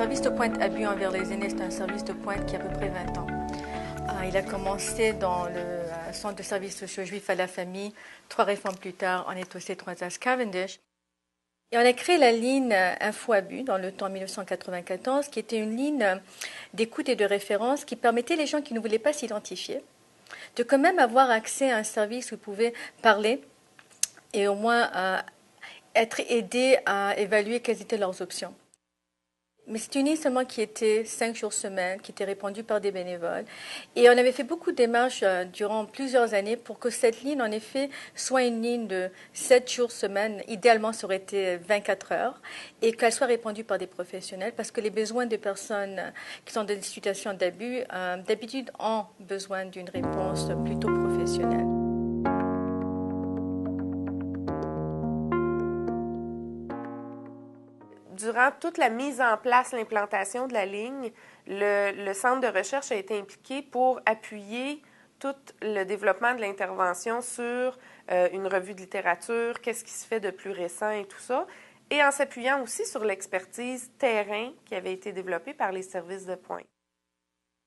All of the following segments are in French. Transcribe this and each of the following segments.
service de pointe abus envers les aînés, c'est un service de pointe qui a à peu près 20 ans. Il a commencé dans le centre de services sociaux juifs à la famille. 3 réformes plus tard, on est au C3S Cavendish. Et on a créé la ligne Info Abus dans le temps 1994, qui était une ligne d'écoute et de référence qui permettait les gens qui ne voulaient pas s'identifier de quand même avoir accès à un service où ils pouvaient parler et au moins être aidés à évaluer quelles étaient leurs options. Mais c'est une ligne seulement qui était 5 jours semaine, qui était répandue par des bénévoles. Et on avait fait beaucoup de démarches durant plusieurs années pour que cette ligne, en effet, soit une ligne de 7 jours semaine. Idéalement, ça aurait été 24 heures. Et qu'elle soit répandue par des professionnels, parce que les besoins de personnes qui sont dans des situations d'abus, d'habitude, ont besoin d'une réponse plutôt professionnelle. Durant toute la mise en place, l'implantation de la ligne, le centre de recherche a été impliqué pour appuyer tout le développement de l'intervention sur une revue de littérature, qu'est-ce qui se fait de plus récent et tout ça, et en s'appuyant aussi sur l'expertise terrain qui avait été développée par les services de pointe.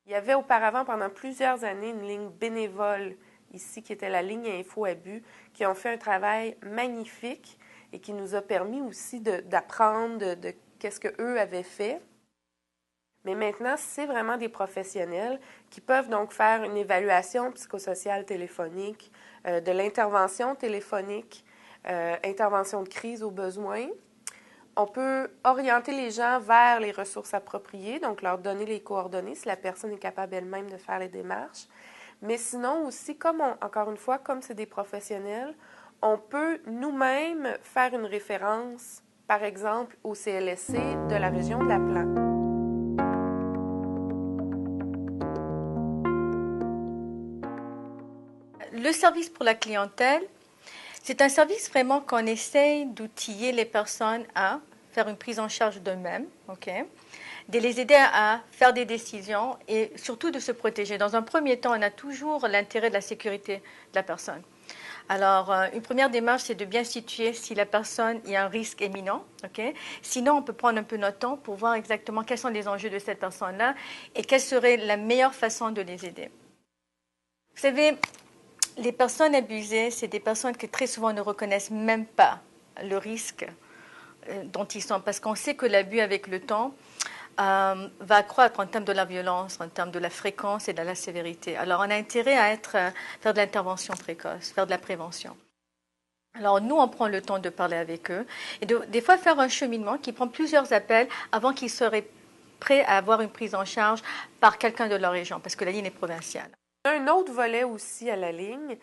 Il y avait auparavant, pendant plusieurs années, une ligne bénévole ici, qui était la ligne Info Abus, qui ont fait un travail magnifique et qui nous a permis aussi d'apprendre de qu'est-ce qu'eux avaient fait. Mais maintenant, c'est vraiment des professionnels qui peuvent donc faire une évaluation psychosociale téléphonique, de l'intervention téléphonique, intervention de crise au besoin. On peut orienter les gens vers les ressources appropriées, donc leur donner les coordonnées si la personne est capable elle-même de faire les démarches. Mais sinon aussi, encore une fois, comme c'est des professionnels, on peut nous-mêmes faire une référence, par exemple, au CLSC de la région de Lapland. Le service pour la clientèle, c'est un service vraiment qu'on essaye d'outiller les personnes à faire une prise en charge d'eux-mêmes, de les aider à faire des décisions et surtout de se protéger. Dans un premier temps, on a toujours l'intérêt de la sécurité de la personne. Alors, une première démarche, c'est de bien situer si la personne y a un risque imminent. Sinon, on peut prendre un peu notre temps pour voir exactement quels sont les enjeux de cette personne-là et quelle serait la meilleure façon de les aider. Vous savez, les personnes abusées, c'est des personnes qui très souvent ne reconnaissent même pas le risque dont ils sont, parce qu'on sait que l'abus avec le temps va accroître en termes de la violence, en termes de la fréquence et de la sévérité. Alors, on a intérêt à faire de l'intervention précoce, faire de la prévention. Alors, nous, on prend le temps de parler avec eux et des fois faire un cheminement qui prend plusieurs appels avant qu'ils seraient prêts à avoir une prise en charge par quelqu'un de leur région, parce que la ligne est provinciale. Un autre volet aussi à la ligne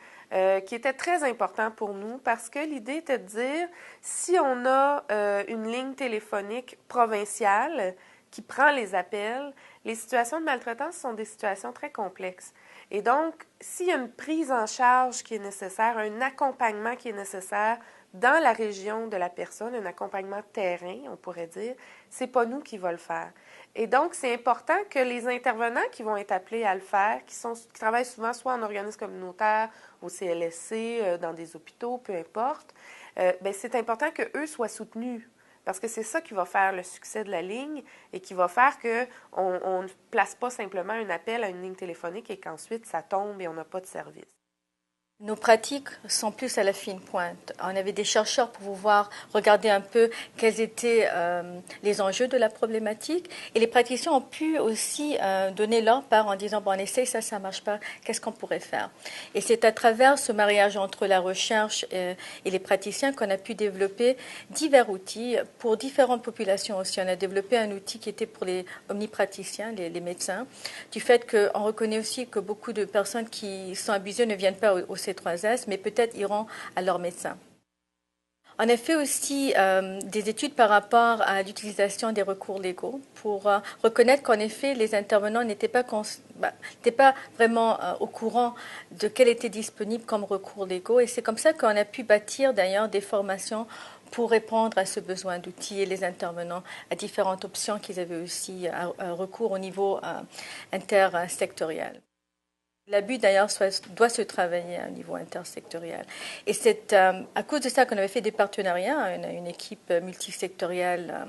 qui était très important pour nous parce que l'idée était de dire si on a une ligne téléphonique provinciale qui prend les appels, les situations de maltraitance sont des situations très complexes. Et donc, s'il y a une prise en charge qui est nécessaire, un accompagnement qui est nécessaire dans la région de la personne, un accompagnement terrain, on pourrait dire, c'est pas nous qui va le faire. Et donc, c'est important que les intervenants qui vont être appelés à le faire, qui travaillent souvent soit en organisme communautaire, au CLSC, dans des hôpitaux, peu importe, c'est important qu'eux soient soutenus. Parce que c'est ça qui va faire le succès de la ligne et qui va faire qu'on ne place pas simplement un appel à une ligne téléphonique et qu'ensuite ça tombe et on n'a pas de service. Nos pratiques sont plus à la fine pointe. On avait des chercheurs pour pouvoir regarder un peu quels étaient les enjeux de la problématique. Et les praticiens ont pu aussi donner leur part en disant, bon, on essaye ça, ça ne marche pas, qu'est-ce qu'on pourrait faire? Et c'est à travers ce mariage entre la recherche et les praticiens qu'on a pu développer divers outils pour différentes populations aussi. On a développé un outil qui était pour les omnipraticiens, les médecins, du fait qu'on reconnaît aussi que beaucoup de personnes qui sont abusées ne viennent pas au C3S, mais peut-être iront à leur médecin. On a fait aussi des études par rapport à l'utilisation des recours légaux pour reconnaître qu'en effet, les intervenants n'étaient pas vraiment au courant de quel était disponible comme recours légaux. Et c'est comme ça qu'on a pu bâtir d'ailleurs des formations pour répondre à ce besoin d'outiller les intervenants à différentes options qu'ils avaient aussi recours au niveau intersectoriel. L'abus, d'ailleurs, doit se travailler à un niveau intersectoriel. Et c'est à cause de ça qu'on avait fait des partenariats, une équipe multisectorielle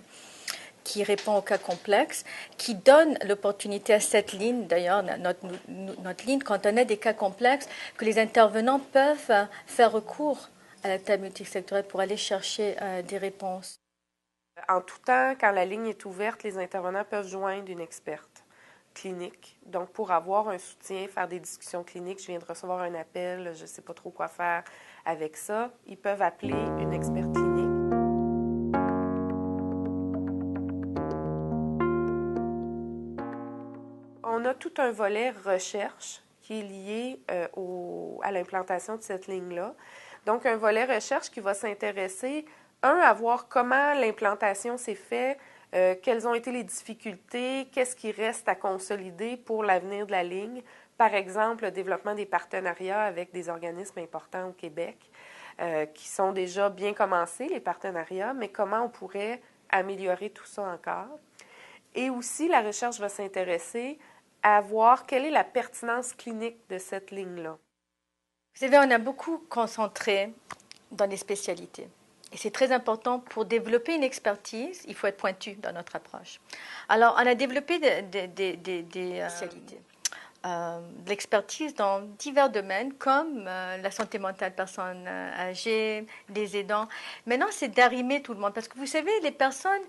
qui répond aux cas complexes, qui donne l'opportunité à cette ligne, d'ailleurs notre ligne, quand on a des cas complexes, que les intervenants peuvent faire recours à la table multisectorielle pour aller chercher des réponses. En tout temps, quand la ligne est ouverte, les intervenants peuvent joindre une experte clinique. Donc, pour avoir un soutien, faire des discussions cliniques, je viens de recevoir un appel, je ne sais pas trop quoi faire avec ça, ils peuvent appeler une experte clinique. On a tout un volet recherche qui est lié à l'implantation de cette ligne-là. Donc, un volet recherche qui va s'intéresser, à voir comment l'implantation s'est faite, quelles ont été les difficultés, qu'est-ce qui reste à consolider pour l'avenir de la ligne. Par exemple, le développement des partenariats avec des organismes importants au Québec, qui sont déjà bien commencés, les partenariats, mais comment on pourrait améliorer tout ça encore. Et aussi, la recherche va s'intéresser à voir quelle est la pertinence clinique de cette ligne-là. Vous savez, on a beaucoup concentré dans les spécialités. Et c'est très important pour développer une expertise, il faut être pointu dans notre approche. Alors, on a développé des spécialités, de l'expertise dans divers domaines comme la santé mentale des personnes âgées, les aidants. Maintenant, c'est d'arrimer tout le monde parce que vous savez, les personnes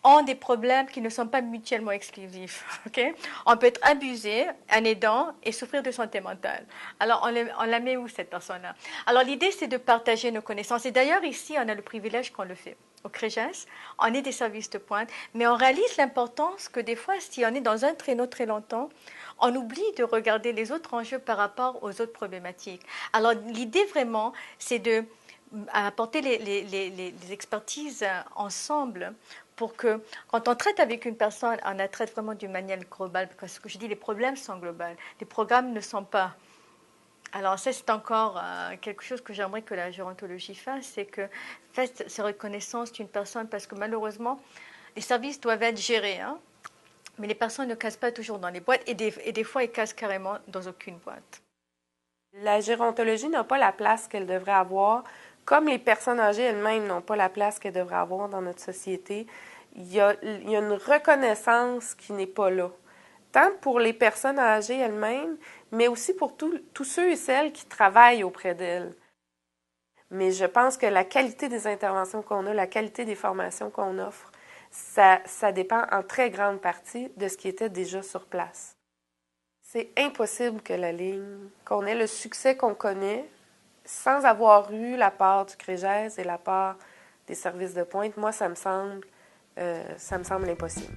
ont des problèmes qui ne sont pas mutuellement exclusifs. Okay? On peut être abusé, un aidant, et souffrir de santé mentale. Alors, on la met où, cette personne-là? Alors, l'idée, c'est de partager nos connaissances. Et d'ailleurs, ici, on a le privilège qu'on le fait. Au CREGES, on est des services de pointe, mais on réalise l'importance que des fois, si on est dans un créneau très longtemps, on oublie de regarder les autres enjeux par rapport aux autres problématiques. Alors, l'idée, vraiment, c'est de apporter les expertises ensemble pour que, quand on traite avec une personne, on la traite vraiment d'une manière globale, parce que je dis, les problèmes sont globaux, les programmes ne sont pas. Alors ça, c'est encore quelque chose que j'aimerais que la gérontologie fasse, c'est que fasse ces reconnaissances d'une personne, parce que malheureusement, les services doivent être gérés, hein, mais les personnes ne cassent pas toujours dans les boîtes, et des fois, elles cassent carrément dans aucune boîte. La gérontologie n'a pas la place qu'elle devrait avoir, comme les personnes âgées elles-mêmes n'ont pas la place qu'elles devraient avoir dans notre société. Il y a une reconnaissance qui n'est pas là, tant pour les personnes âgées elles-mêmes, mais aussi pour tous ceux et celles qui travaillent auprès d'elles. Mais je pense que la qualité des interventions qu'on a, la qualité des formations qu'on offre, ça dépend en très grande partie de ce qui était déjà sur place. C'est impossible que la ligne, qu'on ait le succès qu'on connaît, sans avoir eu la part du CREGES et la part des services de pointe. Moi, ça me semble impossible.